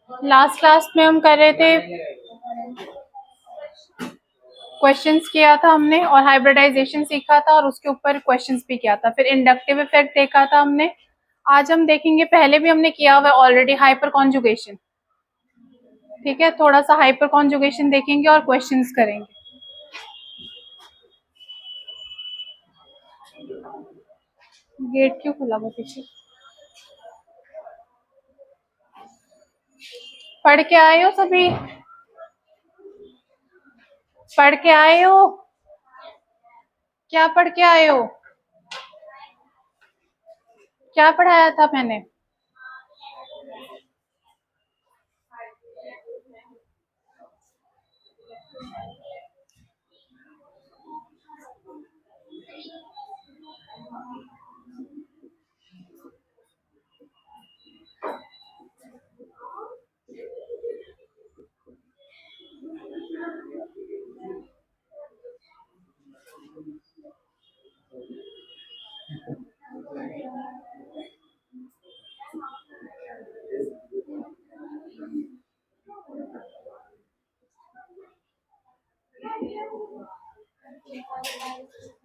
Last class में हम कर रहे थे, क्वेश्चंस किया था हमने और हाइब्रिडाइजेशन सीखा था और उसके ऊपर क्वेश्चंस भी किया था, फिर इंडक्टिव इफेक्ट देखा था हमने। आज हम देखेंगे, पहले भी हमने किया हुआ है ऑलरेडी, हाइपर कॉन्जुगेशन। ठीक है, थोड़ा सा हाइपर कॉन्जुगेशन देखेंगे और क्वेश्चंस करेंगे। गेट क्यों खुला हुआ पीछे? पढ़ के आए हो सभी? पढ़ के आए हो? क्या पढ़ के आए हो? क्या पढ़ाया था मैंने?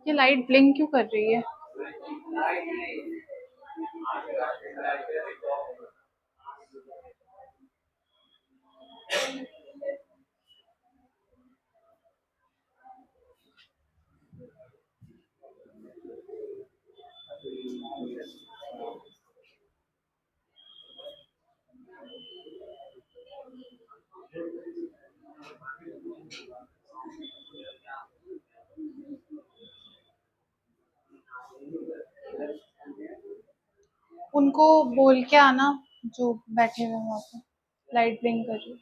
ये लाइट ब्लिंक क्यों कर रही है? उनको बोल के आना जो बैठे हुए वहां पे, लाइट ब्लिंक कर रही है।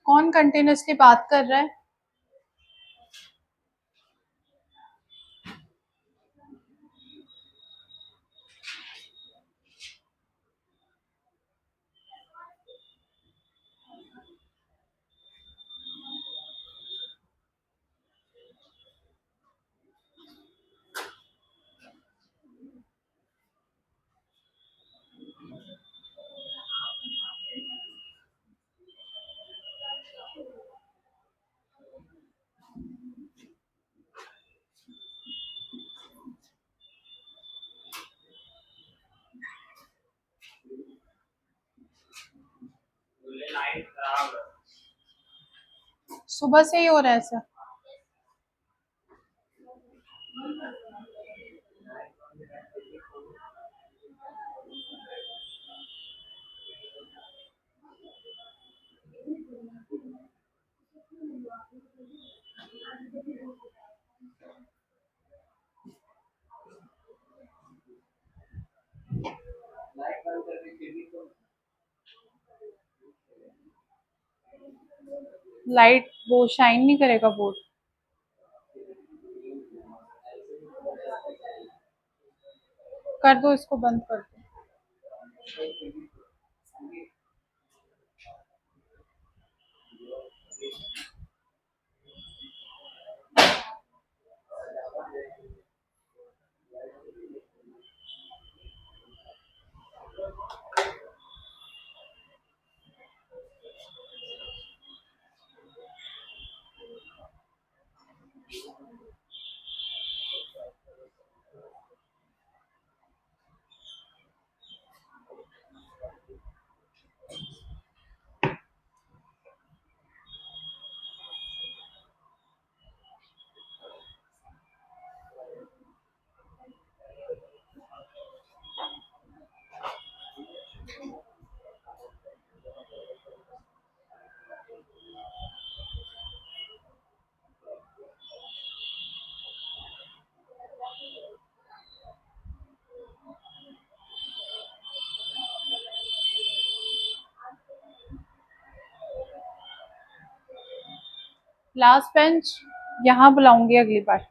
कौन कंटिन्यूअसली बात कर रहा है? सुबह से ही हो रहा है ऐसा? लाइट वो शाइन नहीं करेगा बोर्ड? कर दो, इसको बंद कर दो। लास्ट बेंच यहाँ बुलाऊंगी अगली बार।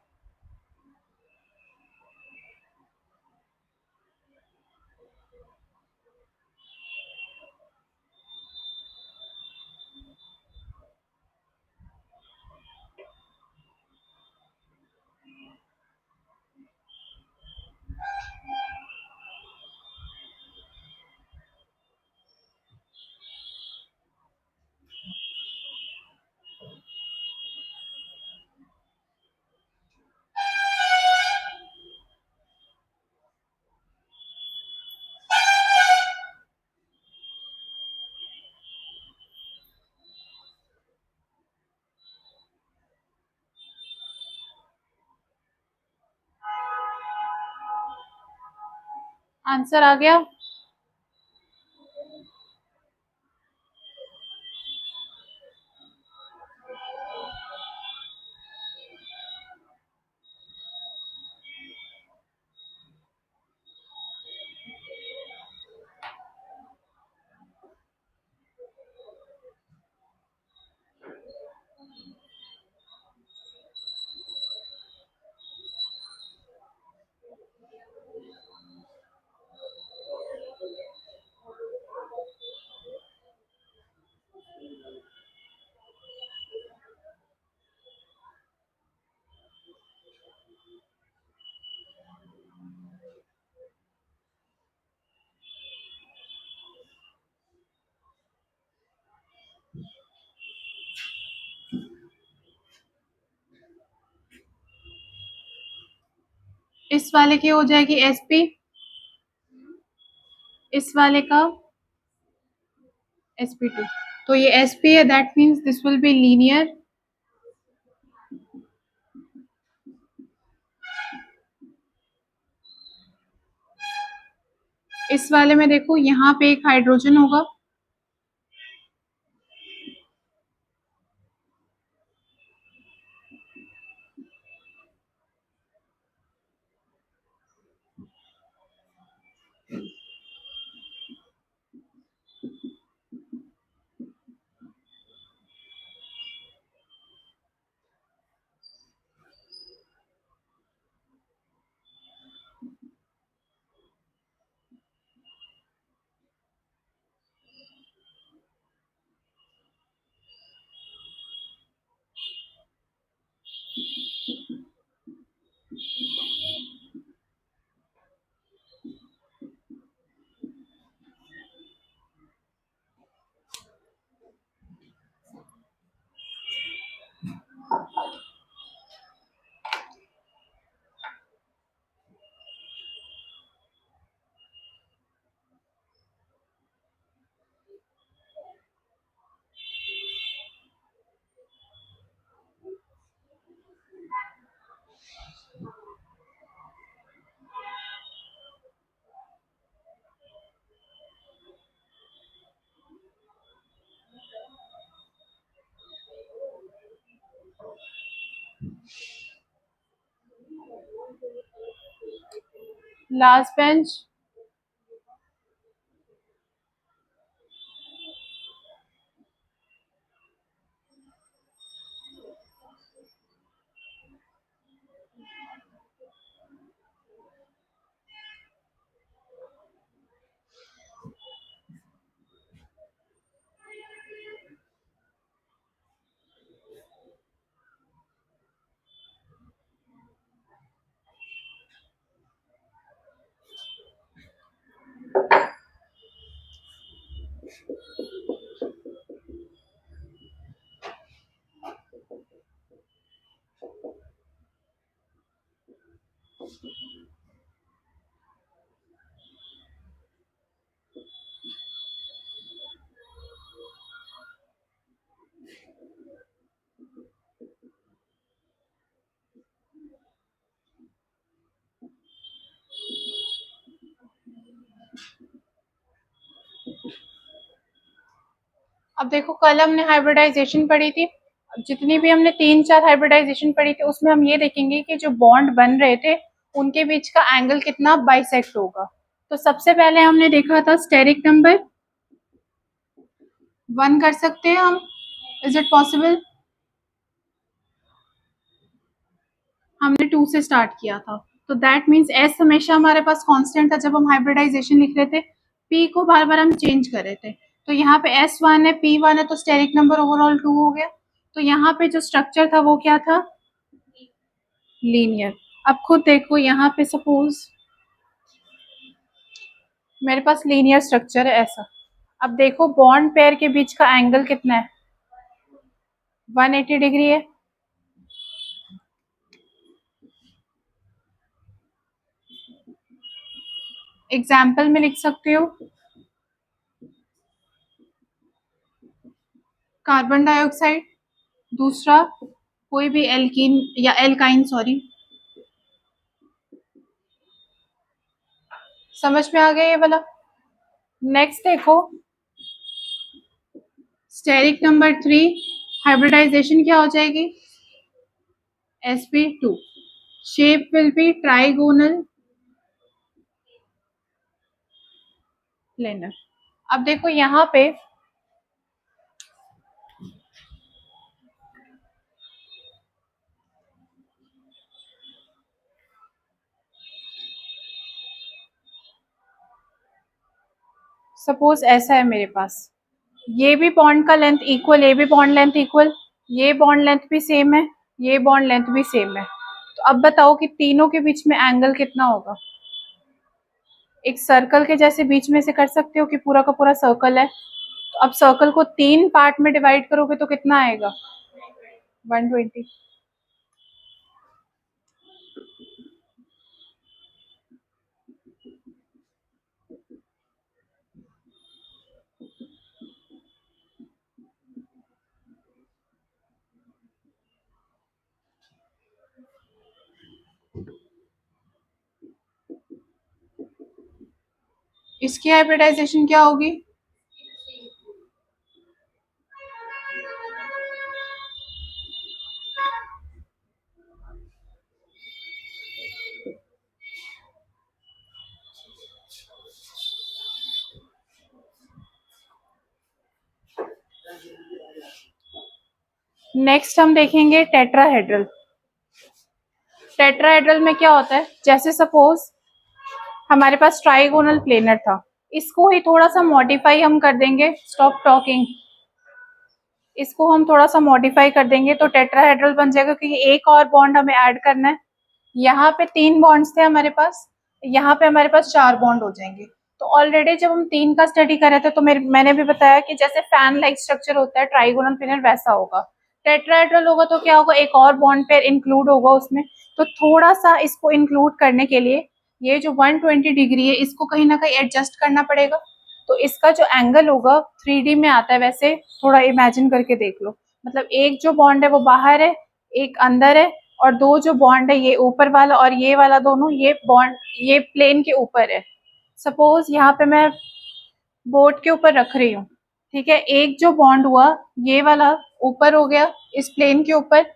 आंसर आ गया। इस वाले की हो जाएगी sp, इस वाले का sp2। तो ये sp है, that means this will be linear. इस वाले में देखो यहाँ पे एक हाइड्रोजन होगा, लास्ट बेंच। अब देखो कल हमने हाइब्रिडाइजेशन पढ़ी थी, जितनी भी हमने 3-4 हाइब्रिडाइजेशन पढ़ी थी उसमें हम ये देखेंगे कि जो बॉन्ड बन रहे थे उनके बीच का एंगल कितना बाइसेक्ट होगा। तो सबसे पहले हमने देखा था स्टेरिक नंबर 1 कर सकते हैं हम, इज इट पॉसिबल? हमने 2 से स्टार्ट किया था, तो दैट मीन्स एस हमेशा हमारे पास कांस्टेंट था जब हम हाइब्रिडाइजेशन लिख रहे थे, पी को बार बार हम चेंज कर रहे थे। तो यहाँ पे S1 है, P1 है, तो स्टेरिक नंबर ओवरऑल 2 हो गया। तो यहाँ पे जो स्ट्रक्चर था वो क्या था? लीनियर। अब खुद देखो यहाँ पे सपोज मेरे पास लीनियर स्ट्रक्चर है ऐसा। अब देखो बॉन्ड पेयर के बीच का एंगल कितना है? 180 डिग्री है। एग्जाम्पल में लिख सकते हो कार्बन डाइऑक्साइड, दूसरा कोई भी एल्कीन या एल्काइन, सॉरी समझ में आ गया ये वाला। नेक्स्ट देखो, स्टेरिक नंबर 3, हाइब्रिडाइजेशन क्या हो जाएगी, sp2, shape will be trigonal planar. अब देखो यहाँ पे सपोज ऐसा है मेरे पास, ये भी बॉन्ड का लेंथ इक्वल, ये भी बॉन्ड लेंथ इक्वल, ये बॉन्ड लेंथ भी सेम है, ये बॉन्ड लेंथ भी सेम है। तो अब बताओ कि तीनों के बीच में एंगल कितना होगा। एक सर्कल के जैसे बीच में से कर सकते हो कि पूरा का पूरा सर्कल है, तो अब सर्कल को 3 पार्ट में डिवाइड करोगे तो कितना आएगा, 120। इसकी हाइब्रिडाइजेशन क्या होगी, नेक्स्ट हम देखेंगे टेट्राहेड्रल। टेट्राहेड्रल में क्या होता है, जैसे सपोज हमारे पास ट्राइगोनल प्लेनर था, इसको ही थोड़ा सा मॉडिफाई हम कर देंगे, स्टॉप टॉकिंग, इसको हम थोड़ा सा मॉडिफाई कर देंगे तो टेट्राहेड्रल बन जाएगा, क्योंकि एक और बॉन्ड हमें ऐड करना है। यहाँ पे 3 बॉन्ड्स थे हमारे पास, यहाँ पे हमारे पास 4 बॉन्ड हो जाएंगे। तो ऑलरेडी जब हम 3 का स्टडी कर रहे थे तो मैंने भी बताया कि जैसे फैन लाइक स्ट्रक्चर होता है ट्राइगोनल प्लेनर, वैसा होगा। टेट्राहेड्रल होगा तो क्या होगा, एक और बॉन्ड पेयर इंक्लूड होगा उसमें। तो थोड़ा सा इसको इंक्लूड करने के लिए ये जो 120 डिग्री है इसको कहीं ना कहीं एडजस्ट करना पड़ेगा। तो इसका जो एंगल होगा 3D में आता है, वैसे थोड़ा इमेजिन करके देख लो। मतलब एक जो बॉन्ड है वो बाहर है, एक अंदर है, और 2 जो बॉन्ड है ये ऊपर वाला और ये वाला, दोनों ये बॉन्ड ये प्लेन के ऊपर है। सपोज यहाँ पे मैं बोर्ड के ऊपर रख रही हूँ, ठीक है, एक जो बॉन्ड हुआ ये वाला ऊपर हो गया इस प्लेन के ऊपर,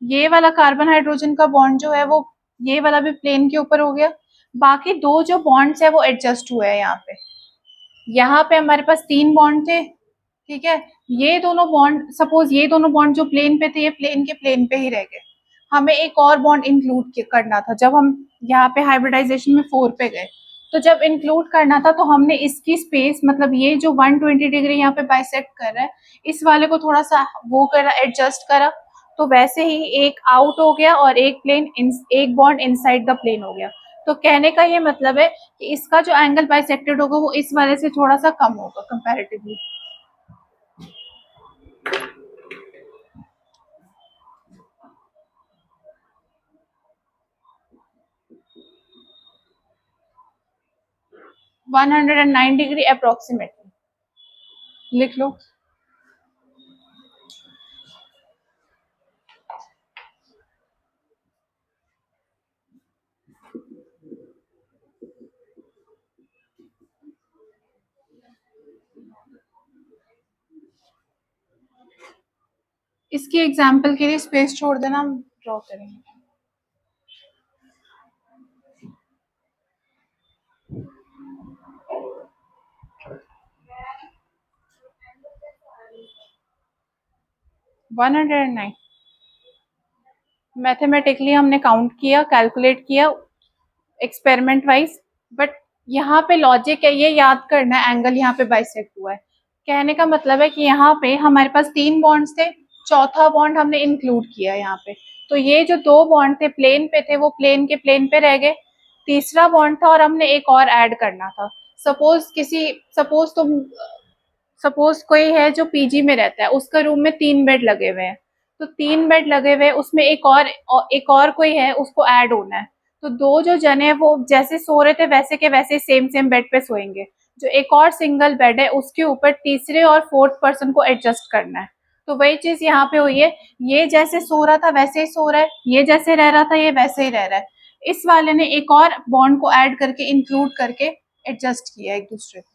ये वाला कार्बन हाइड्रोजन का बॉन्ड जो है वो ये वाला भी प्लेन के ऊपर हो गया। बाकी 2 जो बॉन्ड्स है वो एडजस्ट हुए हैं यहाँ पे। यहाँ पे हमारे पास 3 बॉन्ड थे, ठीक है, ये दोनों बॉन्ड, सपोज ये दोनों बॉन्ड जो प्लेन पे थे ये प्लेन के प्लेन पे ही रह गए। हमें एक और बॉन्ड इंक्लूड करना था जब हम यहाँ पे हाइब्रिडाइजेशन में 4 पे गए। तो जब इंक्लूड करना था तो हमने इसकी स्पेस, मतलब ये जो 120 डिग्री यहाँ पे बाइसेक्ट कर रहा है, इस वाले को थोड़ा सा वो करा, एडजस्ट करा, तो वैसे ही एक आउट हो गया और एक बॉन्ड इनसाइड द प्लेन हो गया। तो कहने का ये मतलब है कि इसका जो एंगल बाइसेक्टेड होगा वो इस वाले से थोड़ा सा कम होगा कंपैरेटिवली। वन 109 डिग्री अप्रोक्सीमेटली लिख लो। इसकी एग्जाम्पल के लिए स्पेस छोड़ देना, हम ड्रॉ करेंगे। वन 109 मैथमेटिकली हमने काउंट किया, कैलकुलेट किया एक्सपेरिमेंट वाइज, बट यहाँ पे लॉजिक है, ये याद करना है एंगल यहाँ पे बाइसेक्ट हुआ है। कहने का मतलब है कि यहाँ पे हमारे पास 3 बॉन्ड्स थे, चौथा बॉन्ड हमने इंक्लूड किया यहाँ पे। तो ये जो 2 बॉन्ड थे प्लेन पे थे वो प्लेन के प्लेन पे रह गए। तीसरा बॉन्ड था और हमने एक और ऐड करना था। सपोज कोई है जो पीजी में रहता है, उसका रूम में 3 बेड लगे हुए हैं, तो 3 बेड लगे हुए उसमें एक और कोई है उसको ऐड होना है। तो 2 जो जने वो जैसे सो रहे थे वैसे के वैसे सेम सेम बेड पे सोएंगे। जो एक और सिंगल बेड है उसके ऊपर तीसरे और फोर्थ पर्सन को एडजस्ट करना है। तो वही चीज यहाँ पे हुई है, ये जैसे सो रहा था वैसे ही सो रहा है, ये जैसे रह रहा था ये वैसे ही रह रहा है। इस वाले ने एक और बॉन्ड को ऐड करके इंक्लूड करके एडजस्ट किया एक दूसरे को।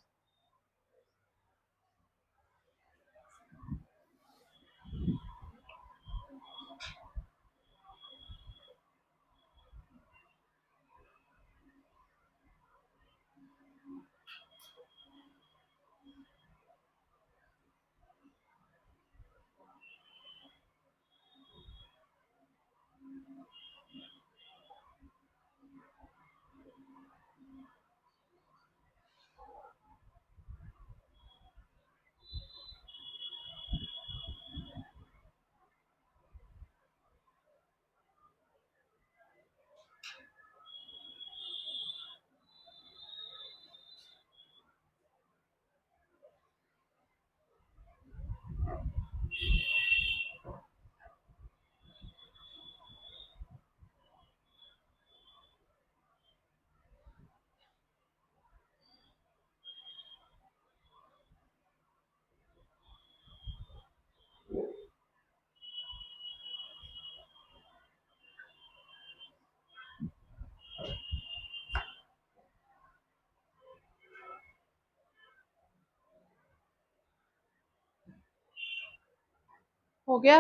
हो गया।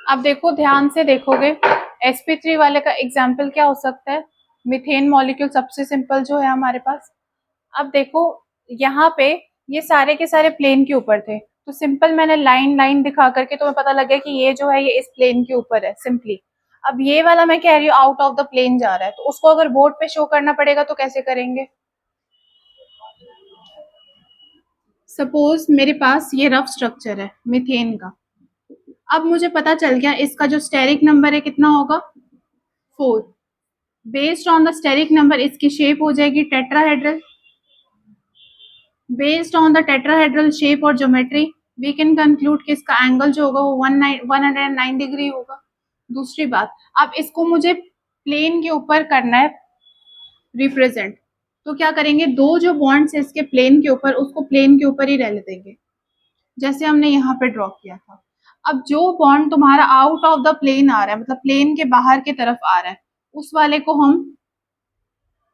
अब देखो, ध्यान से देखोगे, sp3 वाले का एग्जाम्पल क्या हो सकता है? मीथेन मॉलिक्यूल सबसे सिंपल जो है हमारे पास। अब देखो, यहाँ पे ये सारे के सारे प्लेन के ऊपर थे, तो सिंपल मैंने लाइन लाइन दिखा करके तुम्हें पता लग गया कि ये जो है ये इस प्लेन के ऊपर है सिंपली। अब ये वाला मैं कह रही हूँ आउट ऑफ द प्लेन जा रहा है, तो उसको अगर बोर्ड पे शो करना पड़ेगा तो कैसे करेंगे? सपोज मेरे पास ये रफ स्ट्रक्चर है मीथेन का। अब मुझे पता चल गया इसका जो स्टेरिक नंबर है कितना होगा, 4। Based on the steric number इसकी शेप हो जाएगी tetrahedral. Based on the tetrahedral shape और ज्योमेट्री वी कैन कंक्लूड कि इसका एंगल जो होगा वो 109 डिग्री होगा। दूसरी बात, अब इसको मुझे प्लेन के ऊपर करना है रिप्रेजेंट, तो क्या करेंगे, दो जो बॉन्ड्स है इसके प्लेन के ऊपर, उसको प्लेन के ऊपर ही रहने देंगे जैसे हमने यहाँ पे ड्रॉ किया था। अब जो बॉन्ड तुम्हारा आउट ऑफ द प्लेन आ रहा है, मतलब प्लेन के बाहर की तरफ आ रहा है, उस वाले को हम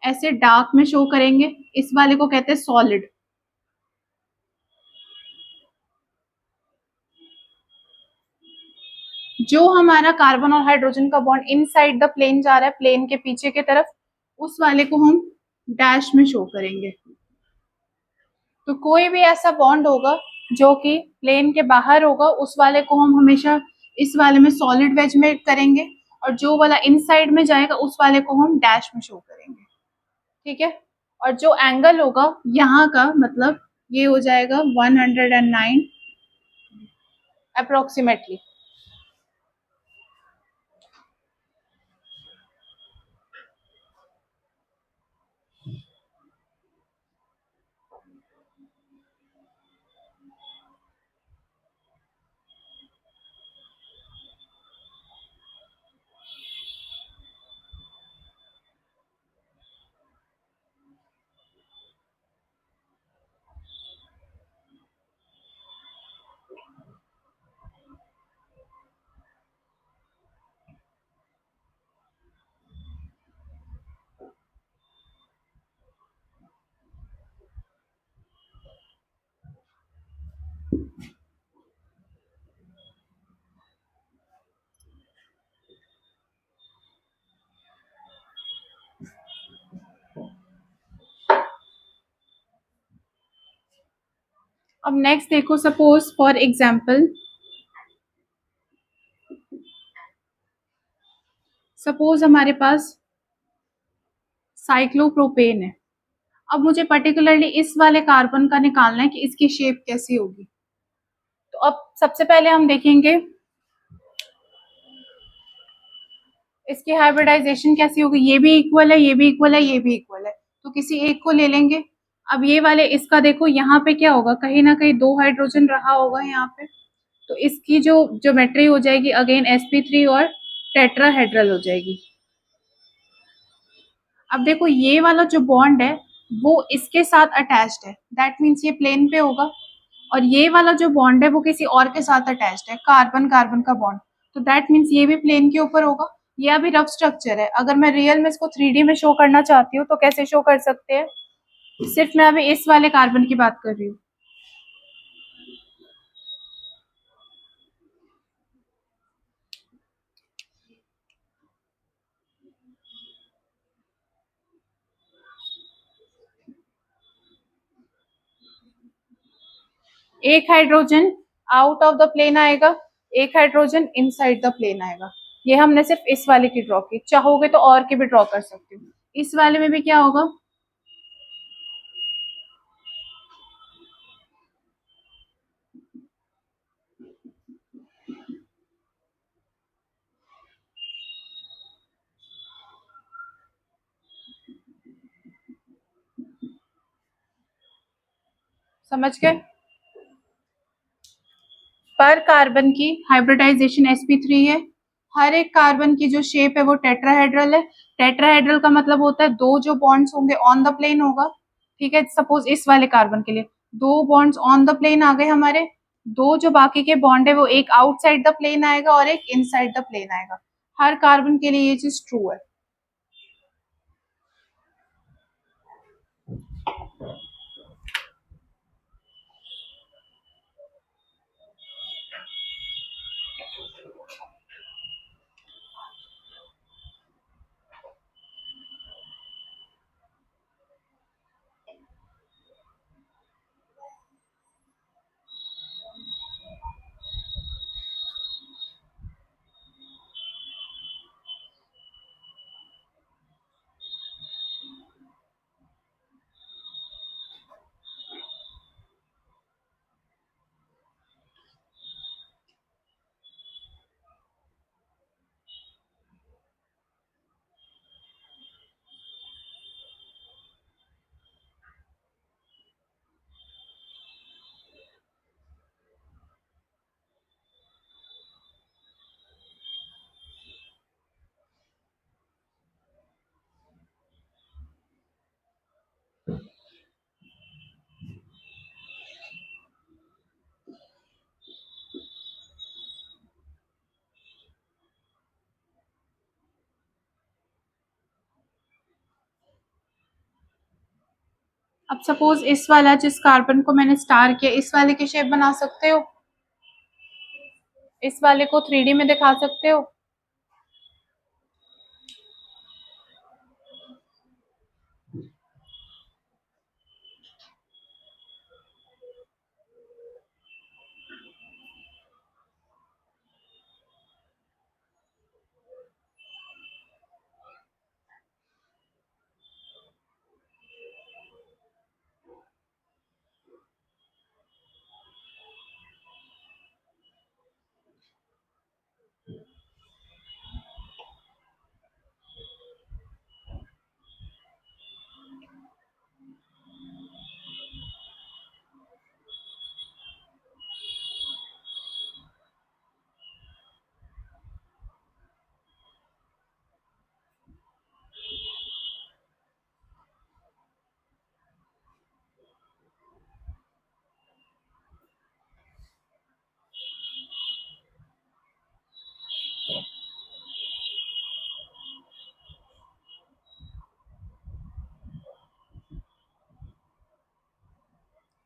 ऐसे डार्क में शो करेंगे, इस वाले को कहते हैं सॉलिड। जो हमारा कार्बन और हाइड्रोजन का बॉन्ड इनसाइड द प्लेन जा रहा है, प्लेन के पीछे की तरफ, उस वाले को हम डैश में शो करेंगे। तो कोई भी ऐसा बॉन्ड होगा जो कि प्लेन के बाहर होगा, उस वाले को हम हमेशा इस वाले में सॉलिड वेज में करेंगे, और जो वाला इनसाइड में जाएगा उस वाले को हम डैश में शो करेंगे। ठीक है। और जो एंगल होगा यहाँ का, मतलब ये हो जाएगा 109 अप्रोक्सीमेटली। अब नेक्स्ट देखो, सपोज फॉर एग्जाम्पल, सपोज हमारे पास साइक्लोप्रोपेन है। अब मुझे पर्टिकुलरली इस वाले कार्बन का निकालना है कि इसकी शेप कैसी होगी। तो अब सबसे पहले हम देखेंगे इसकी हाइब्रिडाइजेशन कैसी होगी। ये भी इक्वल है, ये भी इक्वल है, ये भी इक्वल है, तो किसी एक को ले लेंगे। अब ये वाले, इसका देखो यहाँ पे क्या होगा, कहीं ना कहीं 2 हाइड्रोजन रहा होगा यहाँ पे, तो इसकी जो ज्योमेट्री हो जाएगी अगेन sp3 और टेट्राहेड्रल हो जाएगी। अब देखो ये वाला जो बॉन्ड है वो इसके साथ अटैच्ड है, दैट मीन्स ये प्लेन पे होगा, और ये वाला जो बॉन्ड है वो किसी और के साथ अटैच्ड है, कार्बन कार्बन का बॉन्ड, तो दैट मीन्स ये भी प्लेन के ऊपर होगा। ये अभी रफ स्ट्रक्चर है, अगर मैं रियल में इसको 3D में शो करना चाहती हूँ तो कैसे शो कर सकते हैं? सिर्फ मैं अभी इस वाले कार्बन की बात कर रही हूँ। एक hydrogen out of the plane आएगा, एक हाइड्रोजन इनसाइड द प्लेन आएगा। ये हमने सिर्फ इस वाले की ड्रॉ की, चाहोगे तो और की भी ड्रॉ कर सकती हूँ। इस वाले में भी क्या होगा? समझ गए? पर कार्बन की हाइब्रिडाइजेशन sp3 है। हर एक कार्बन की जो शेप है वो टेट्राहेड्रल है। टेट्राहेड्रल का मतलब होता है दो जो बॉन्ड्स होंगे ऑन द प्लेन होगा। ठीक है, सपोज इस वाले कार्बन के लिए दो बॉन्ड्स ऑन द प्लेन आ गए हमारे, दो जो बाकी के बॉन्ड है वो एक आउटसाइड द प्लेन आएगा और एक इनसाइड द प्लेन आएगा। हर कार्बन के लिए ये चीज ट्रू है। अब सपोज इस वाला जिस कार्बन को मैंने स्टार किया, इस वाले की शेप बना सकते हो? इस वाले को 3D में दिखा सकते हो?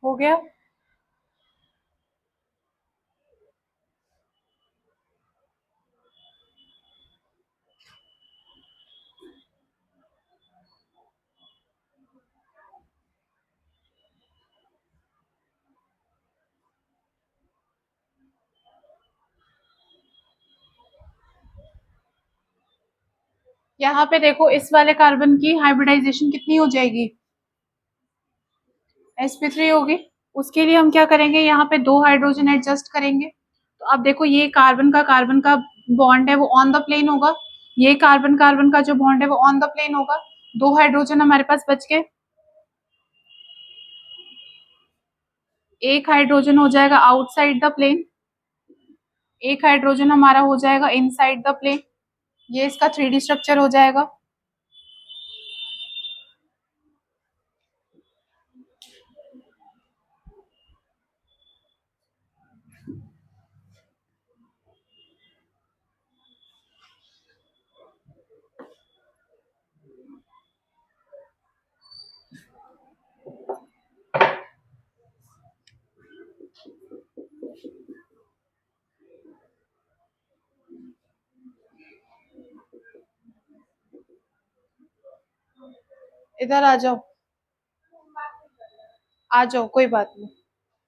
हो गया? यहाँ पे देखो इस वाले कार्बन की हाइब्रिडाइजेशन कितनी हो जाएगी? sp3 होगी। उसके लिए हम क्या करेंगे, यहाँ पे दो हाइड्रोजन एडजस्ट करेंगे। तो अब देखो ये कार्बन का बॉन्ड है वो ऑन द प्लेन होगा, ये कार्बन कार्बन का जो बॉन्ड है वो ऑन द प्लेन होगा। दो हाइड्रोजन हमारे पास बच गए, एक हाइड्रोजन हो जाएगा आउटसाइड द प्लेन, एक हाइड्रोजन हमारा हो जाएगा इनसाइड द प्लेन, ये इसका 3D स्ट्रक्चर हो जाएगा। इधर आ जाओ, कोई बात नहीं,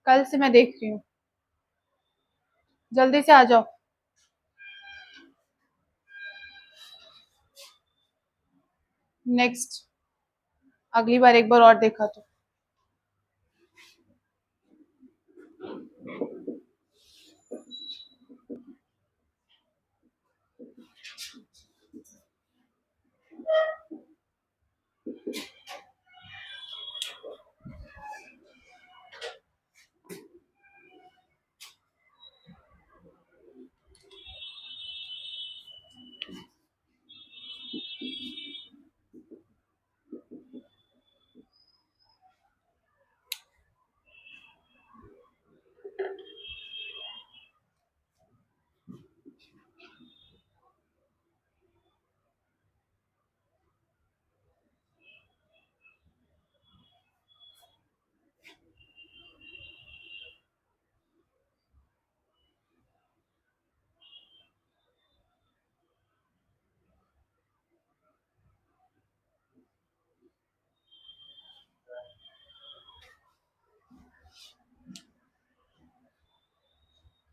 कल से मैं देख रही हूँ, जल्दी से आ जाओ। नेक्स्ट, अगली बार एक बार और देखा तो।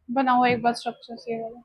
बनाओ एक बार स्ट्रक्चर से वाला।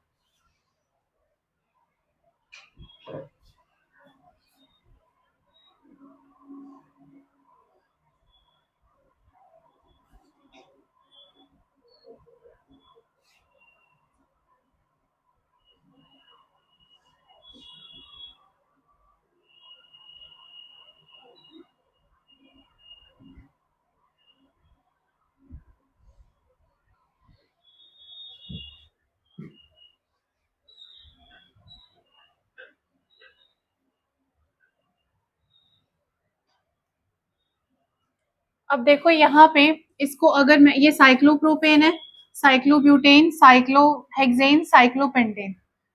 अब देखो यहाँ पे, इसको अगर मैं, ये साइक्लोप्रोपेन है, साइक्लोब्यूटेन, साइक्लोहेक्सेन, साइक्लोपेंटेन,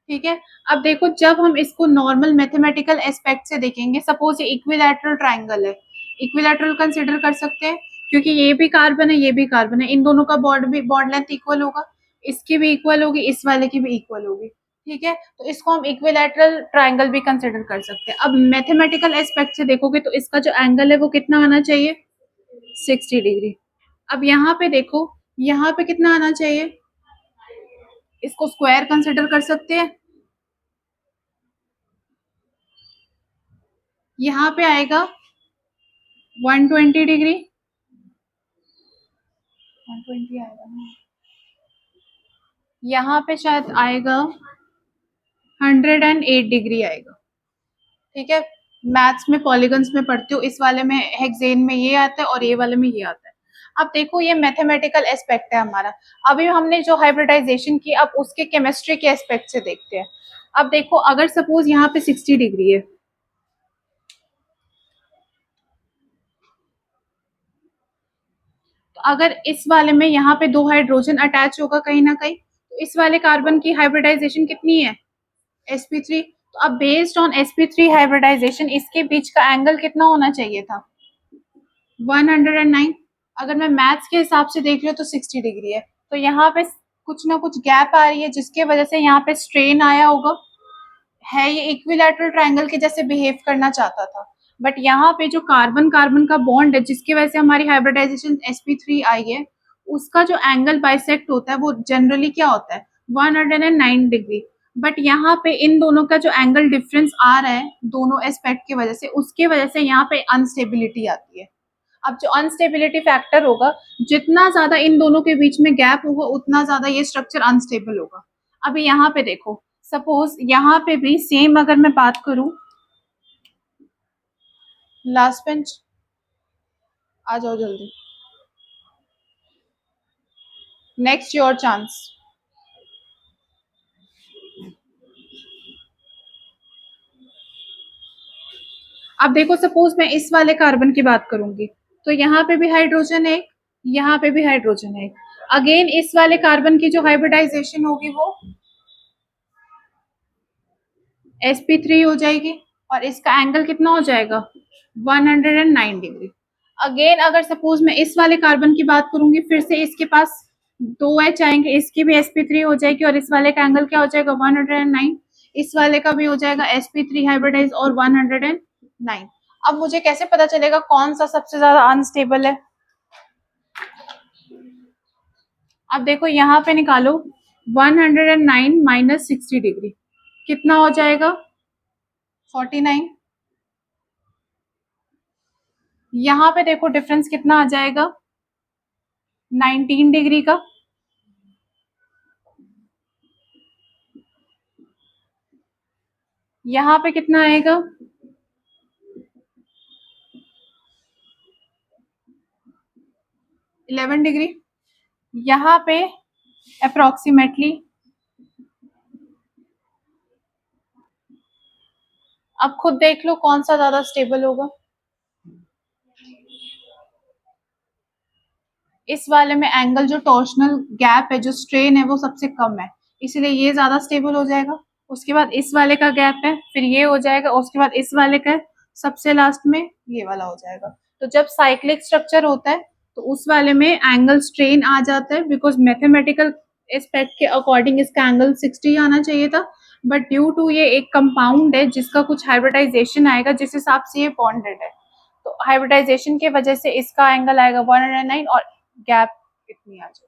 ठीक है। अब देखो जब हम इसको नॉर्मल मैथमेटिकल एस्पेक्ट से देखेंगे, सपोज ये इक्विलैटरल ट्राइंगल है, इक्विलैटरल कंसिडर कर सकते हैं, क्योंकि ये भी कार्बन है, ये भी कार्बन है, इन दोनों का बॉन्ड लेंथ इक्वल होगा, इसकी भी इक्वल होगी, इस वाले की भी इक्वल होगी, ठीक है। तो इसको हम इक्विलैटरल ट्राइंगल भी कंसिडर कर सकते हैं। अब मैथमेटिकल एस्पेक्ट से देखोगे तो इसका जो एंगल है वो कितना आना चाहिए, 60 डिग्री। अब यहाँ पे देखो, यहाँ पे कितना आना चाहिए, इसको स्क्वायर कंसिडर कर सकते हैं, यहाँ पे आएगा 120 डिग्री, 120 आएगा ना, यहाँ पे शायद आएगा 108 डिग्री आएगा, ठीक है। मैथ्स में पॉलीगन्स में पढ़ते हो, इस वाले में हेक्सेन में ये आता है और ये वाले में ये आता है। अब देखो ये मैथमेटिकल एस्पेक्ट है हमारा। अभी हमने जो हाइब्रिडाइजेशन की, अब उसके केमिस्ट्री के एस्पेक्ट से देखते हैं। अब देखो अगर सपोज यहाँ पे 60 डिग्री है, तो अगर इस वाले में यहाँ पे दो हाइड्रोजन अटैच होगा कहीं ना कहीं, तो इस वाले कार्बन की हाइब्रिडाइजेशन कितनी है, sp3। तो अब बेस्ड ऑन sp3 हाइब्रिडाइजेशन इसके बीच का एंगल कितना होना चाहिए था, 109। अगर मैं मैथ्स के हिसाब से देख रही हूँ तो 60 डिग्री है, तो यहाँ पे कुछ ना कुछ गैप आ रही है, जिसके वजह से यहाँ पे स्ट्रेन आया होगा, है ये इक्विलैटरल ट्रायंगल के जैसे बिहेव करना चाहता था, बट यहाँ पे जो कार्बन कार्बन का बॉन्ड है, जिसकी वजह से हमारी हाइब्रिडाइजेशन sp3 आई है, उसका जो एंगल बाइसेक्ट होता है वो जनरली क्या होता है, 109 डिग्री। बट यहाँ पे इन दोनों का जो एंगल डिफरेंस आ रहा है दोनों एस्पेक्ट की वजह से, उसके वजह से यहाँ पे अनस्टेबिलिटी आती है। अब जो अनस्टेबिलिटी फैक्टर होगा, जितना ज्यादा इन दोनों के बीच में गैप होगा उतना ज्यादा ये स्ट्रक्चर अनस्टेबल होगा। अभी यहाँ पे देखो, सपोज यहाँ पे भी सेम अगर मैं बात करूं, लास्ट बेंच आ जाओ जल्दी, नेक्स्ट योर चांस। अब देखो सपोज मैं इस वाले कार्बन की बात करूंगी तो यहाँ पे भी हाइड्रोजन है, यहाँ पे भी हाइड्रोजन है। अगेन इस वाले कार्बन की जो हाइब्रिडाइजेशन होगी वो sp3 हो जाएगी और इसका एंगल कितना हो जाएगा 109 डिग्री। अगेन अगर सपोज मैं इस वाले कार्बन की बात करूंगी फिर से इसके पास दो एच आएंगे, इसकी भी sp3 हो जाएगी और इस वाले का एंगल क्या हो जाएगा 109, इस वाले का भी हो जाएगा sp3 हाइब्रिडाइज और 109। अब मुझे कैसे पता चलेगा कौन सा सबसे ज्यादा अनस्टेबल है? अब देखो यहाँ पे निकालो 109 माइनस 60 डिग्री कितना हो जाएगा 49। यहाँ पे देखो डिफरेंस कितना आ जाएगा 19 डिग्री का। यहाँ पे कितना आएगा 11 डिग्री। यहाँ पे अप्रोक्सीमेटली, अब खुद देख लो कौन सा ज्यादा स्टेबल होगा। इस वाले में एंगल जो टॉर्शनल गैप है, जो स्ट्रेन है वो सबसे कम है, इसलिए ये ज्यादा स्टेबल हो जाएगा। उसके बाद इस वाले का गैप है, फिर ये हो जाएगा, उसके बाद इस वाले का, सबसे लास्ट में ये वाला हो जाएगा। तो जब साइक्लिक स्ट्रक्चर होता है तो उस वाले में एंगल स्ट्रेन आ जाता है, बिकॉज मैथमेटिकल एस्पेक्ट के अकॉर्डिंग इसका एंगल 60 आना चाहिए था, बट ड्यू टू ये एक कंपाउंड है जिसका कुछ हाइब्रिडाइजेशन आएगा जिस हिसाब से ये बॉन्डेड है, तो हाइब्रिडाइजेशन की वजह से इसका एंगल आएगा 109 और गैप इतनी आ जाए।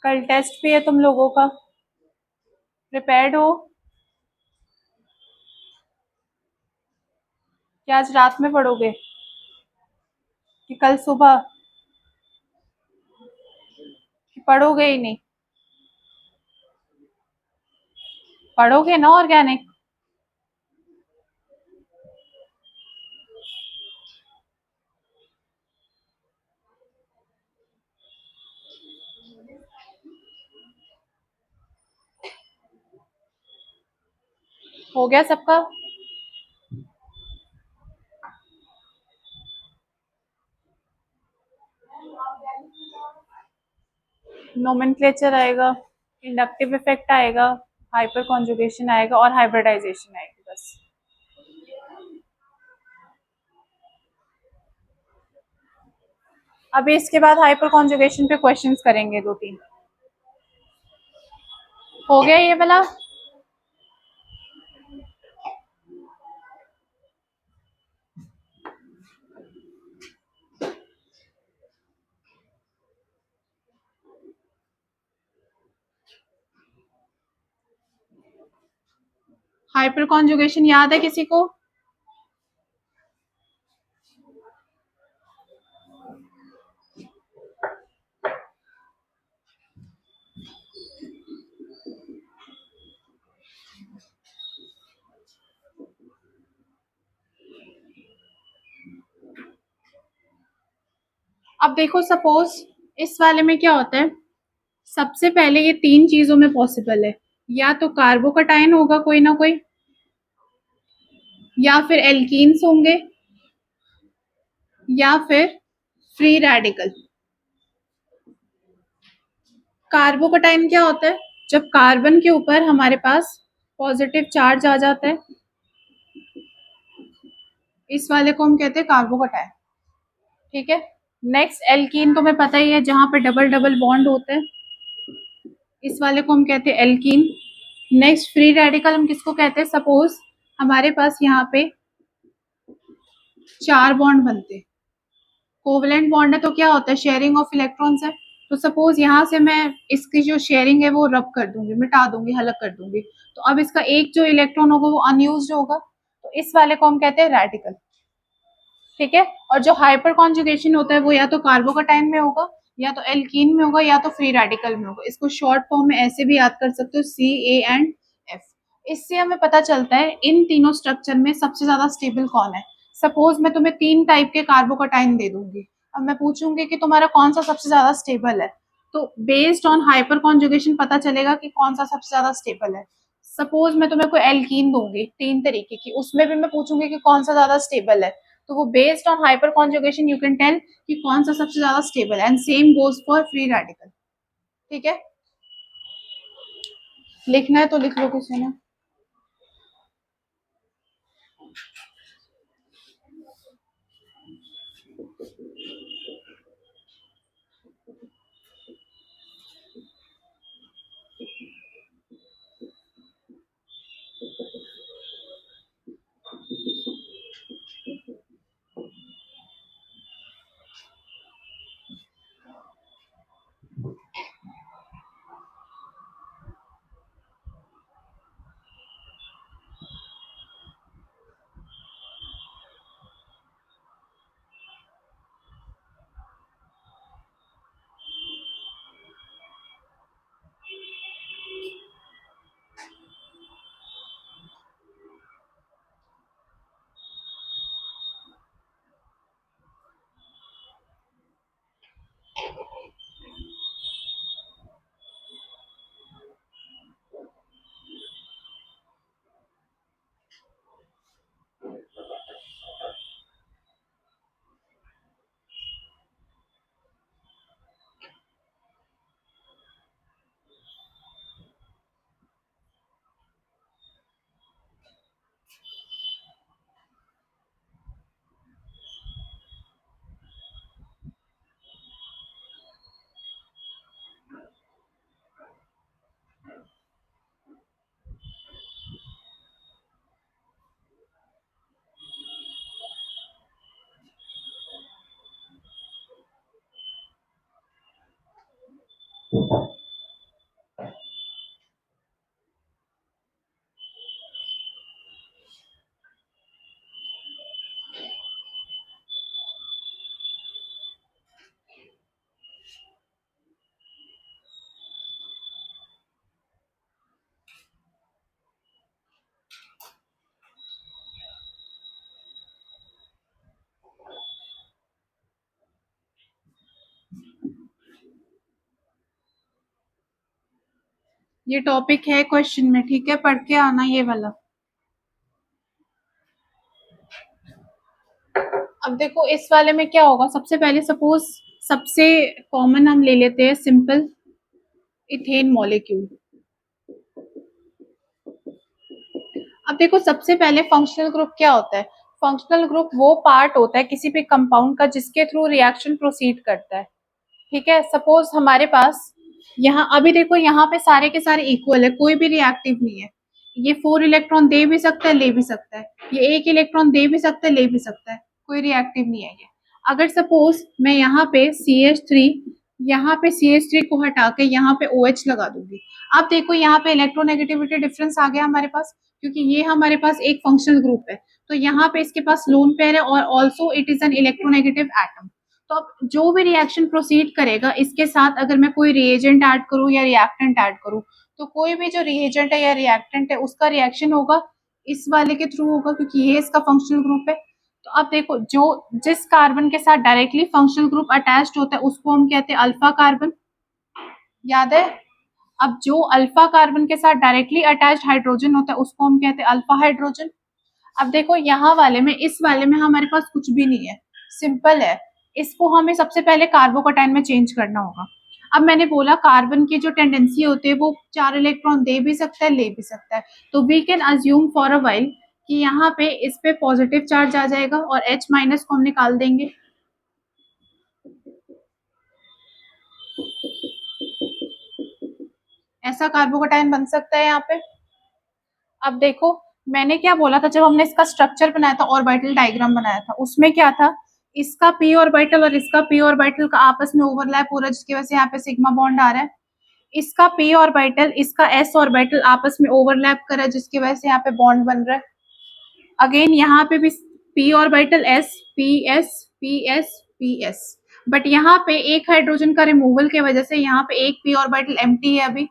कल टेस्ट भी है तुम लोगों का, प्रिपेयर्ड हो? क्या आज रात में पढ़ोगे कि कल सुबह, कि पढ़ोगे ही नहीं? पढ़ोगे ना ऑर्गेनिक? हो गया सबका? नोमेनक्लेचर आएगा, इंडक्टिव इफेक्ट आएगा, हाइपर कॉन्जुगेशन आएगा और हाइब्रिडाइजेशन आएगी बस। अभी इसके बाद हाइपर कॉन्जुगेशन पे क्वेश्चंस करेंगे 2-3। हो गया ये वाला? हाइपर कॉन्जुगेशन याद है किसी को? अब देखो सपोज इस वाले में क्या होता है, सबसे पहले ये 3 चीजों में पॉसिबल है, या तो कार्बोकटायन होगा कोई ना कोई, या फिर एल्कीन्स होंगे, या फिर फ्री रेडिकल। कार्बोकटाइन क्या होता है? जब कार्बन के ऊपर हमारे पास पॉजिटिव चार्ज आ जाता है, इस वाले को हम कहते हैं कार्बोकटाइन। ठीक है। नेक्स्ट एल्कीन तो हमें पता ही है, जहां पे डबल डबल बॉन्ड होते हैं, इस वाले को हम कहते हैं एल्कीन। नेक्स्ट फ्री रेडिकल हम किसको कहते हैं? सपोज हमारे पास यहाँ पे 4 बॉन्ड बनते हैं, कोवलेंट बॉन्ड है, तो क्या होता है? शेयरिंग ऑफ इलेक्ट्रॉन्स है। तो सपोज यहाँ से मैं इसकी जो शेयरिंग है वो रब कर दूंगी, मिटा दूंगी, हलक कर दूंगी, तो अब इसका एक जो इलेक्ट्रॉन होगा वो अनयूज्ड होगा, तो इस वाले को हम कहते हैं रेडिकल। ठीक है। और जो हाइपर कॉन्जुगेशन होता है वो या तो कार्बोकटाइन में होगा, या तो एल्कीन में होगा, या तो फ्री रेडिकल में होगा। इसको शॉर्ट फॉर्म में ऐसे भी याद कर सकते हो, CA&F। इससे हमें पता चलता है इन तीनों स्ट्रक्चर में सबसे ज्यादा स्टेबल कौन है। सपोज मैं तुम्हें 3 टाइप के कार्बोकटाइन दे दूंगी, अब मैं पूछूंगी कि तुम्हारा कौन सा सबसे ज्यादा स्टेबल है, तो बेस्ड ऑन हाइपर कॉन्जुगेशन पता चलेगा कि कौन सा सबसे ज्यादा स्टेबल है। सपोज मैं तुम्हें कोई एल्कीन दूंगी 3 तरीके की, उसमें भी मैं पूछूंगी कि कौन सा ज्यादा स्टेबल है, तो वो based on hyperconjugation you can tell कि कौन सा सबसे ज्यादा स्टेबल है। And same goes for free radical. ठीक है। लिखना है तो लिख लो किसी ने। ये टॉपिक है क्वेश्चन में, ठीक है, पढ़ के आना ये वाला। अब देखो इस वाले में क्या होगा, सबसे पहले सपोज सबसे कॉमन हम ले लेते हैं सिंपल इथेन मॉलिक्यूल। अब देखो सबसे पहले फंक्शनल ग्रुप क्या होता है? फंक्शनल ग्रुप वो पार्ट होता है किसी भी कंपाउंड का जिसके थ्रू रिएक्शन प्रोसीड करता है। ठीक है। सपोज हमारे पास यहाँ, अभी देखो यहाँ पे सारे के सारे इक्वल है, कोई भी रिएक्टिव नहीं है। ये 4 इलेक्ट्रॉन दे भी सकता है, ले भी सकता है, ये 1 इलेक्ट्रॉन दे भी सकता है, ले भी सकता है, कोई रिएक्टिव नहीं है ये। अगर सपोज मैं यहाँ पे CH3, यहाँ पे CH3 को हटा के यहाँ पे OH लगा दूंगी, अब देखो यहाँ पे इलेक्ट्रोनेगेटिविटी डिफरेंस आ गया हमारे पास, क्योंकि ये हमारे पास एक फंक्शनल ग्रुप है, तो यहाँ पे इसके पास लोन पेयर है और also it is an electronegative atom. तो अब जो भी रिएक्शन प्रोसीड करेगा इसके साथ, अगर मैं कोई रिएजेंट ऐड करूं या रिएक्टेंट ऐड करूं, तो कोई भी जो रिएजेंट है या रिएक्टेंट है उसका रिएक्शन होगा इस वाले के थ्रू होगा, क्योंकि ये इसका फंक्शनल ग्रुप है। तो अब देखो जो जिस कार्बन के साथ डायरेक्टली फंक्शनल ग्रुप अटैच्ड होता है उसको हम कहते हैं अल्फा कार्बन, याद है? अब जो अल्फा कार्बन के साथ डायरेक्टली अटैच्ड हाइड्रोजन होता है उसको हम कहते हैं अल्फा हाइड्रोजन। अब देखो यहाँ वाले में, इस वाले में हमारे पास कुछ भी नहीं है, सिंपल है, इसको हमें सबसे पहले कार्बोकटाइन में चेंज करना होगा। अब मैंने बोला कार्बन की जो टेंडेंसी होती है वो 4 इलेक्ट्रॉन दे भी सकता है, ले भी सकता है। तो we can assume for a while कि यहाँ पे इस पे पॉजिटिव चार्ज आ जाएगा और H माइनस को हम निकाल देंगे। ऐसा कार्बोकेटाइन बन सकता है यहाँ पे। अब देखो मैंने क्या बोला था जब हमने इसका स्ट्रक्चर बनाया था, ऑर्बिटल डायग्राम बनाया था, उसमें क्या था, इसका p ऑर्बिटल और इसका p ऑर्बिटल का आपस में ओवरलैप हो रहा है जिसकी वजह से यहाँ पे सिग्मा बॉन्ड आ रहा है। इसका p ऑर्बिटल इसका s ऑर्बिटल आपस में ओवरलैप कर रहा है जिसकी वजह से यहाँ पे बॉन्ड बन रहा है। अगेन यहाँ पे भी p orbital s p s p s p s, but यहाँ पे एक हाइड्रोजन का रिमूवल की वजह से यहाँ पे एक p ऑर्बिटल एम्प्टी है। अभी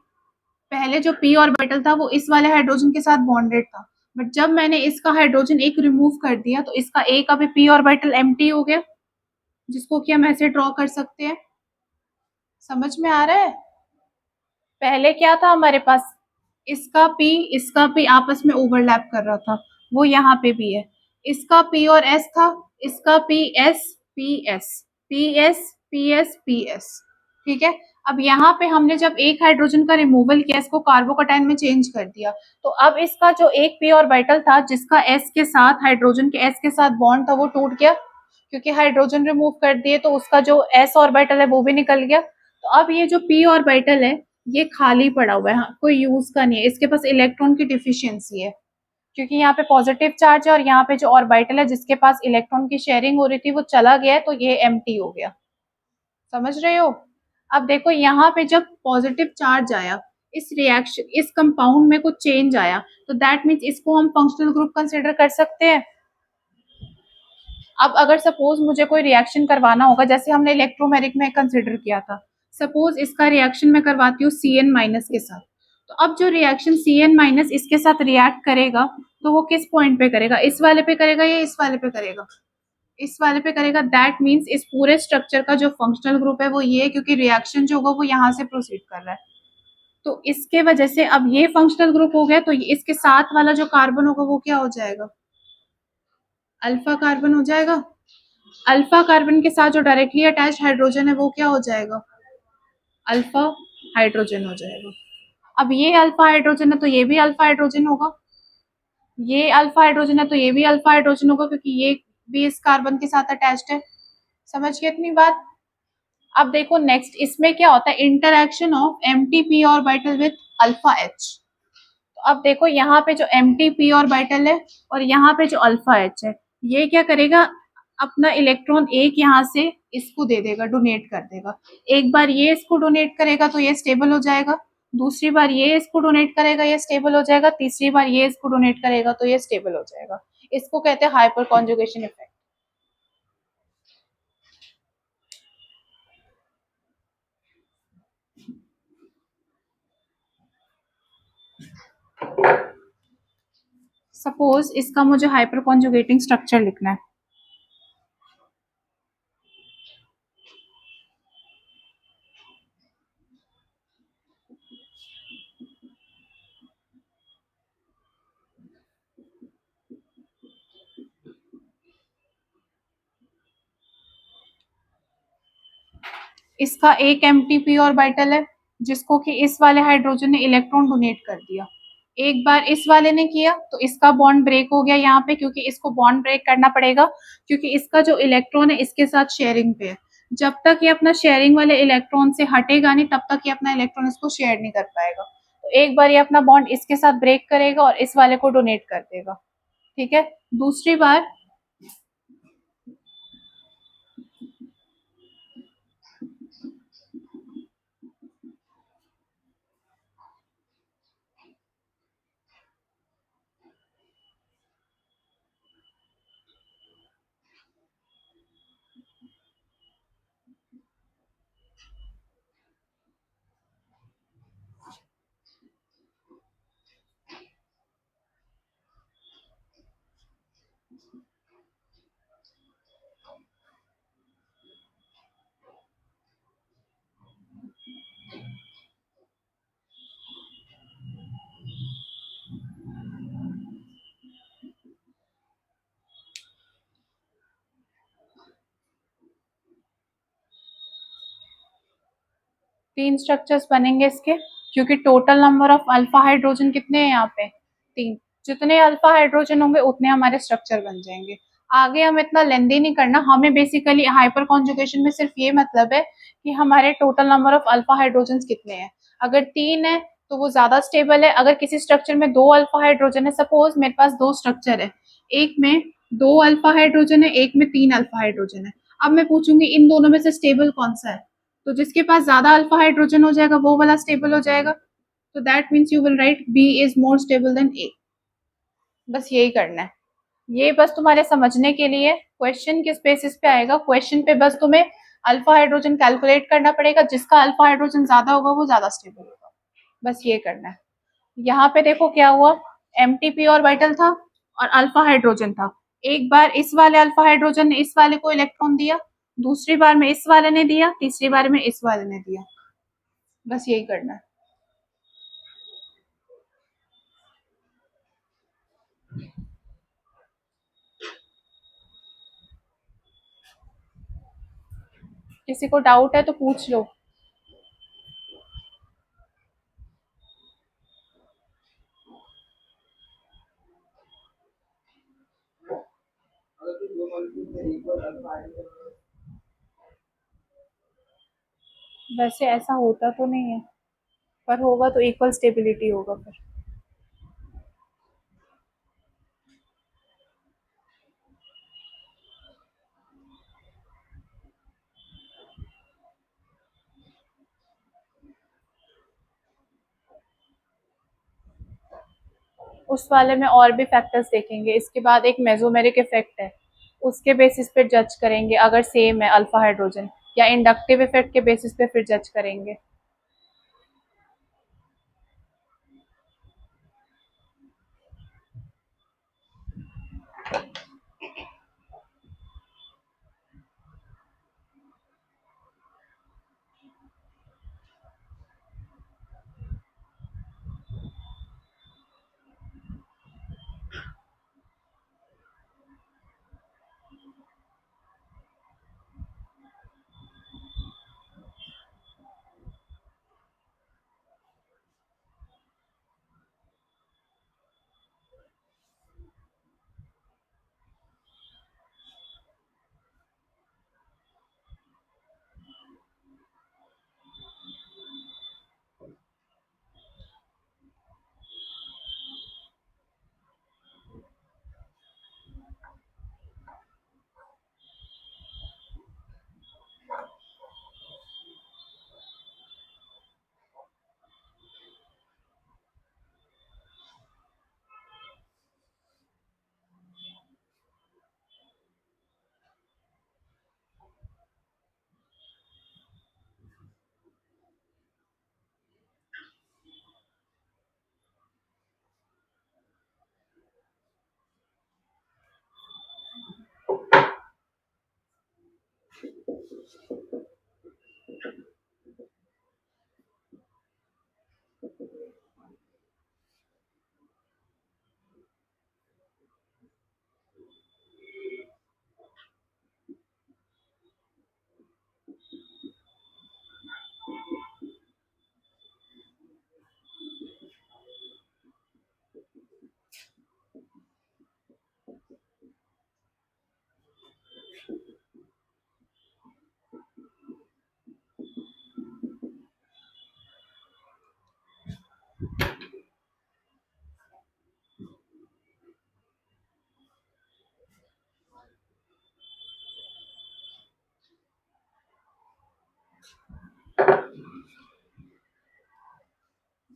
पहले जो p ऑर्बिटल था वो इस वाले हाइड्रोजन के साथ बॉन्डेड था, बट जब मैंने इसका हाइड्रोजन एक रिमूव कर दिया तो इसका एक अभी p ऑर्बिटल एम्प्टी हो गया, जिसको कि हम ऐसे ड्रॉ कर सकते हैं। समझ में आ रहा है? पहले क्या था हमारे पास, इसका p आपस में ओवरलैप कर रहा था, वो यहाँ पे भी है। इसका p और s था, इसका p s p s p s p s p s, ठीक है। अब यहाँ पे हमने जब एक हाइड्रोजन का रिमूवल किया, इसको कार्बोकेटाइन में चेंज कर दिया, तो अब इसका जो एक p ऑर्बिटल था जिसका s के साथ हाइड्रोजन के s के साथ बॉन्ड था वो टूट गया, क्योंकि हाइड्रोजन रिमूव कर दिए तो उसका जो s ऑर्बिटल है वो भी निकल गया। तो अब ये जो p ऑर्बिटल है ये खाली पड़ा हुआ है, हाँ, कोई यूज का नहीं है, इसके पास इलेक्ट्रॉन की डिफिशियंसी है, क्योंकि यहाँ पे पॉजिटिव चार्ज है और यहाँ पे जो ऑर्बिटल है जिसके पास इलेक्ट्रॉन की शेयरिंग हो रही थी वो चला गया है, तो ये एम्प्टी हो गया। समझ रहे हो? अब देखो यहाँ पे जब पॉजिटिव चार्ज आया, इस रिएक्शन इस कंपाउंड में कुछ चेंज आया, तो दैट मीन्स इसको हम फंक्शनल ग्रुप कंसिडर कर सकते हैं। अब अगर सपोज मुझे कोई रिएक्शन करवाना होगा, जैसे हमने इलेक्ट्रोमेरिक में कंसिडर किया था, सपोज इसका रिएक्शन मैं करवाती हूँ Cn माइनस के साथ, तो अब जो रिएक्शन Cn माइनस इसके साथ रिएक्ट करेगा तो वो किस पॉइंट पे करेगा, इस वाले पे करेगा या इस वाले पे करेगा, इस वाले पे करेगा। दैट मीन्स इस पूरे स्ट्रक्चर का जो फंक्शनल ग्रुप है वो ये है, क्योंकि रिएक्शन जो होगा वो यहाँ से प्रोसीड कर रहा है, तो इसके वजह से अब ये फंक्शनल ग्रुप हो गया, तो इसके साथ वाला जो कार्बन होगा वो क्या हो जाएगा, अल्फा कार्बन हो जाएगा। अल्फा कार्बन के साथ जो डायरेक्टली अटैच हाइड्रोजन है वो क्या हो जाएगा, अल्फा हाइड्रोजन हो जाएगा। अब ये अल्फा हाइड्रोजन है तो ये भी अल्फा हाइड्रोजन होगा, ये अल्फा हाइड्रोजन है तो ये भी अल्फा हाइड्रोजन होगा, क्योंकि ये भी इस कार्बन के साथ अटैच्ड है। समझ गए इतनी बात? अब देखो नेक्स्ट इसमें क्या होता है, interaction of MTP orbital with alpha H. तो अब देखो यहाँ पे जो एमटीपी ऑर्बिटल है और यहाँ पे जो अल्फा एच है, ये क्या करेगा, अपना इलेक्ट्रॉन एक यहाँ से इसको दे देगा, डोनेट कर देगा। एक बार ये इसको डोनेट करेगा तो ये स्टेबल हो जाएगा, दूसरी बार ये इसको डोनेट करेगा ये स्टेबल हो जाएगा, तीसरी बार ये इसको डोनेट करेगा तो ये स्टेबल हो जाएगा। इसको कहते हैं हाइपर कॉन्जुगेशन इफेक्ट। सपोज इसका मुझे हाइपर कॉन्जुगेटिंग स्ट्रक्चर लिखना है, इसका एक एमटीपी ऑर्बिटल है जिसको कि इस वाले हाइड्रोजन ने इलेक्ट्रॉन डोनेट कर दिया, एक बार इस वाले ने किया तो इसका बॉन्ड ब्रेक हो गया यहाँ पे, क्योंकि इसको बॉन्ड ब्रेक करना पड़ेगा, क्योंकि इसका जो इलेक्ट्रॉन है इसके साथ शेयरिंग पे है। जब तक ये अपना शेयरिंग वाले इलेक्ट्रॉन से हटेगा नहीं तब तक ये अपना इलेक्ट्रॉन इसको शेयर नहीं कर पाएगा, तो एक बार ये अपना बॉन्ड इसके साथ ब्रेक करेगा और इस वाले को डोनेट कर देगा, ठीक है। दूसरी बार 3 स्ट्रक्चर्स बनेंगे इसके, क्योंकि total number of alpha hydrogen कितने हैं यहाँ पे 3। जितने अल्फा हाइड्रोजन होंगे उतने हमारे स्ट्रक्चर बन जाएंगे। आगे हम इतना लेंदी नहीं करना, हमें बेसिकली हाइपर कॉन्जुगेशन में सिर्फ ये मतलब है कि हमारे total number of alpha hydrogen कितने हैं। अगर 3 है तो वो ज्यादा स्टेबल है। अगर किसी स्ट्रक्चर में 2 अल्फा हाइड्रोजन है, सपोज मेरे पास 2 स्ट्रक्चर है, एक में 2 अल्फा हाइड्रोजन है, एक में 3 अल्फा हाइड्रोजन है। अब मैं पूछूंगी इन दोनों में से स्टेबल कौन सा है, तो जिसके पास ज्यादा अल्फा हाइड्रोजन हो जाएगा वो वाला स्टेबल हो जाएगा। तो that means you will right be is more stable than a. बस यही करना है। ये बस तुम्हारे समझने के लिए, क्वेश्चन किस बेसिस पे आएगा, क्वेश्चन पे बस तुम्हें अल्फा हाइड्रोजन कैलकुलेट करना पड़ेगा, जिसका अल्फा हाइड्रोजन ज्यादा होगा वो ज्यादा स्टेबल होगा। बस ये करना है। यहाँ पे देखो क्या हुआ, एमटीपी ऑर्बिटल था और अल्फा हाइड्रोजन था। एक बार इस वाले अल्फा हाइड्रोजन ने इस वाले को इलेक्ट्रॉन दिया, दूसरी बार में इस वाले ने दिया, तीसरी बार में इस वाले ने दिया। बस यही करना है। किसी को डाउट है तो पूछ लो। वैसे ऐसा होता तो नहीं है, पर होगा तो इक्वल स्टेबिलिटी होगा फिर। उस वाले में और भी फैक्टर्स देखेंगे। इसके बाद एक मेसोमेरिक इफेक्ट है, उसके बेसिस पे जज करेंगे अगर सेम है अल्फा हाइड्रोजन, या इंडक्टिव इफेक्ट के बेसिस पे फिर जज करेंगे।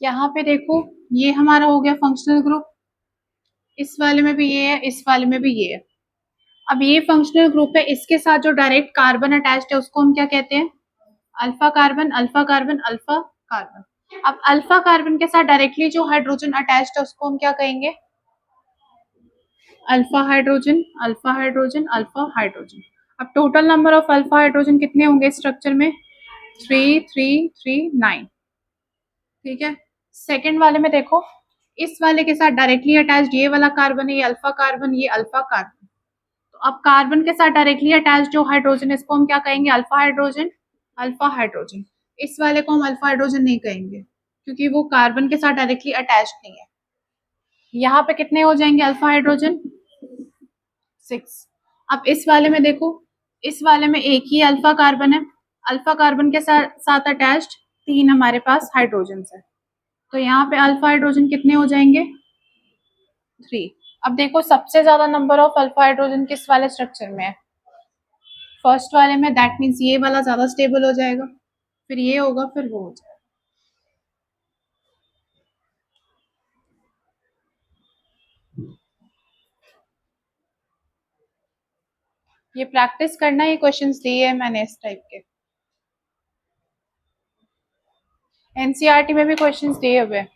यहाँ पे देखो, ये हमारा हो गया फंक्शनल ग्रुप, इस वाले में भी ये है, इस वाले में भी ये है। अब ये फंक्शनल ग्रुप है, इसके साथ जो डायरेक्ट कार्बन अटैच्ड है उसको हम क्या कहते हैं, alpha carbon, alpha carbon, alpha carbon. अब अल्फा कार्बन के साथ डायरेक्टली जो हाइड्रोजन अटैच्ड है उसको हम क्या कहेंगे, alpha hydrogen, alpha hydrogen, alpha hydrogen. अब total number of alpha hydrogen कितने होंगे स्ट्रक्चर में, 3 3 3 9। ठीक है। सेकेंड वाले में देखो, इस वाले के साथ डायरेक्टली अटैच्ड ये वाला कार्बन है, ये अल्फा कार्बन, ये अल्फा कार्बन। तो अब कार्बन के साथ डायरेक्टली अटैच्ड जो हाइड्रोजन है इसको हम क्या कहेंगे, अल्फा हाइड्रोजन, अल्फा हाइड्रोजन। इस वाले को हम अल्फा हाइड्रोजन नहीं कहेंगे क्योंकि वो कार्बन के साथ डायरेक्टली अटैच नहीं है। यहाँ पे कितने हो जाएंगे अल्फा हाइड्रोजन? 6। अब इस वाले में देखो, इस वाले में एक ही अल्फा कार्बन है, अल्फा कार्बन के साथ अटैच्ड 3 हमारे पास हाइड्रोजन है, तो यहाँ पे अल्फा हाइड्रोजन कितने हो जाएंगे? 3। अब देखो सबसे ज्यादा नंबर ऑफ अल्फा हाइड्रोजन किस वाले स्ट्रक्चर में है? फर्स्ट वाले में, दैट मीन्स ये वाला ज्यादा स्टेबल हो जाएगा, फिर ये होगा, फिर वो हो जाएगा। ये प्रैक्टिस करना, ये क्वेश्चंस दिए है मैंने इस टाइप के, एनसीईआरटी में भी क्वेश्चंस दिए हुए हैं।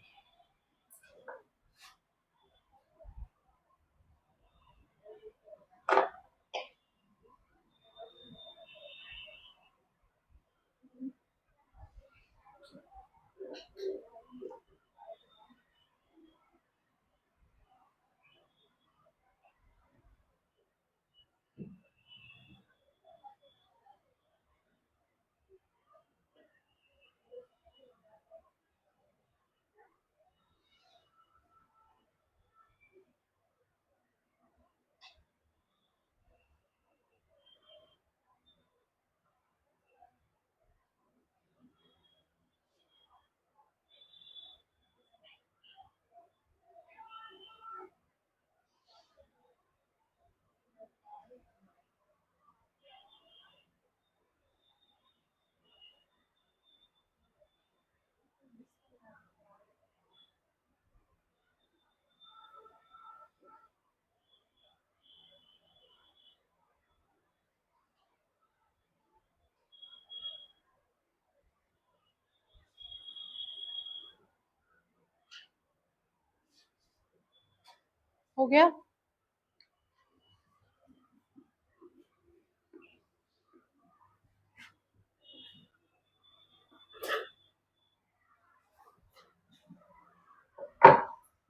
हो गया?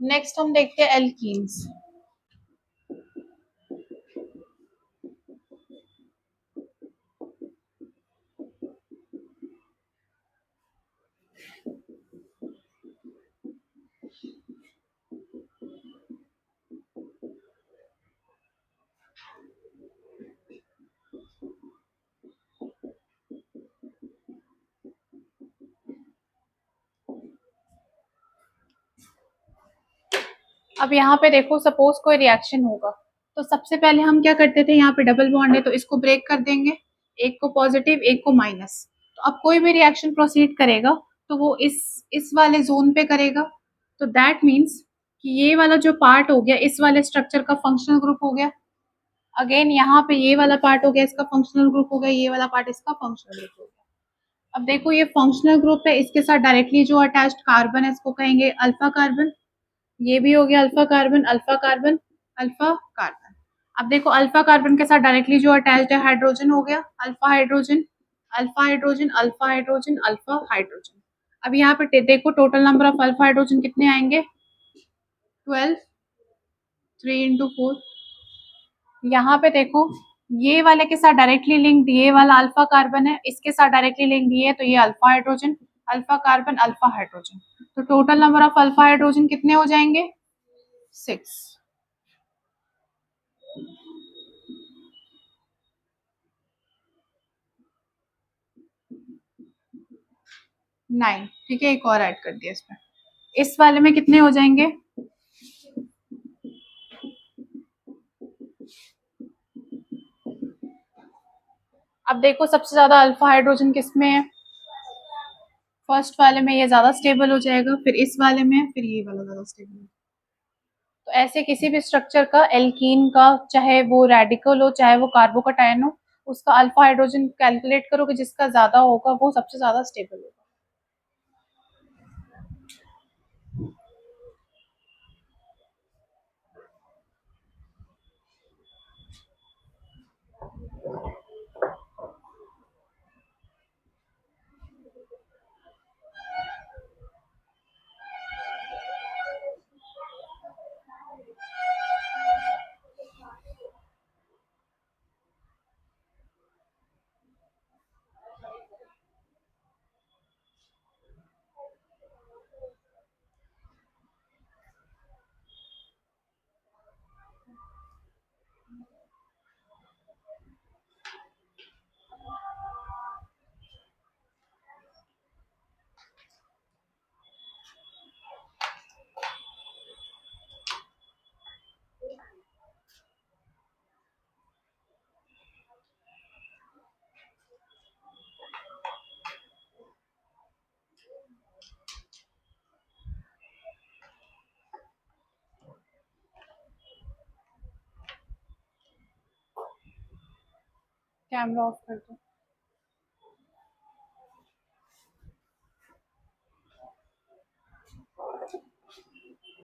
नेक्स्ट हम देखते हैं एल्कीन्स। अब यहाँ पे देखो, सपोज कोई रिएक्शन होगा, तो सबसे पहले हम क्या करते थे, यहाँ पे डबल बॉन्ड है तो इसको ब्रेक कर देंगे, एक को पॉजिटिव एक को माइनस। तो अब कोई भी रिएक्शन प्रोसीड करेगा तो वो इस वाले जोन पे करेगा, तो दैट मीन्स कि ये वाला जो पार्ट हो गया इस वाले स्ट्रक्चर का फंक्शनल ग्रुप हो गया। अगेन यहाँ पे ये वाला पार्ट हो गया इसका फंक्शनल ग्रुप हो गया, ये वाला पार्ट इसका फंक्शनल ग्रुप हो गया। अब देखो ये फंक्शनल ग्रुप है, इसके साथ डायरेक्टली जो अटैच्ड कार्बन है इसको कहेंगे अल्फा कार्बन, ये भी हो गया alpha carbon alpha carbon alpha carbon. अब देखो अल्फा कार्बन के साथ डायरेक्टली जो अटैच्ड है हाइड्रोजन हो गया alpha hydrogen alpha hydrogen alpha hydrogen alpha hydrogen. अब यहाँ पे देखो total number of alpha hydrogen कितने आएंगे? 12, 3 into 4। यहाँ पे देखो ये वाले के साथ डायरेक्टली लिंक्ड ये वाला अल्फा कार्बन है, इसके साथ डायरेक्टली लिंक्ड ये है, तो ये alpha hydrogen alpha carbon alpha hydrogen. तो total number of alpha hydrogen कितने हो जाएंगे? 6। 9। ठीक है, एक और ऐड कर दिया इसमें। इस वाले में कितने हो जाएंगे? अब देखो सबसे ज्यादा अल्फा हाइड्रोजन किसमें है? फर्स्ट वाले में ये ज्यादा स्टेबल हो जाएगा, फिर इस वाले में, फिर ये वाला ज्यादा स्टेबल है। तो ऐसे किसी भी स्ट्रक्चर का एल्कीन का, चाहे वो रेडिकल हो चाहे वो कार्बोकटायन हो, उसका अल्फा हाइड्रोजन कैलकुलेट करो कि जिसका ज्यादा होगा वो सबसे ज्यादा स्टेबल होगा। कैमरा ऑफ कर दो।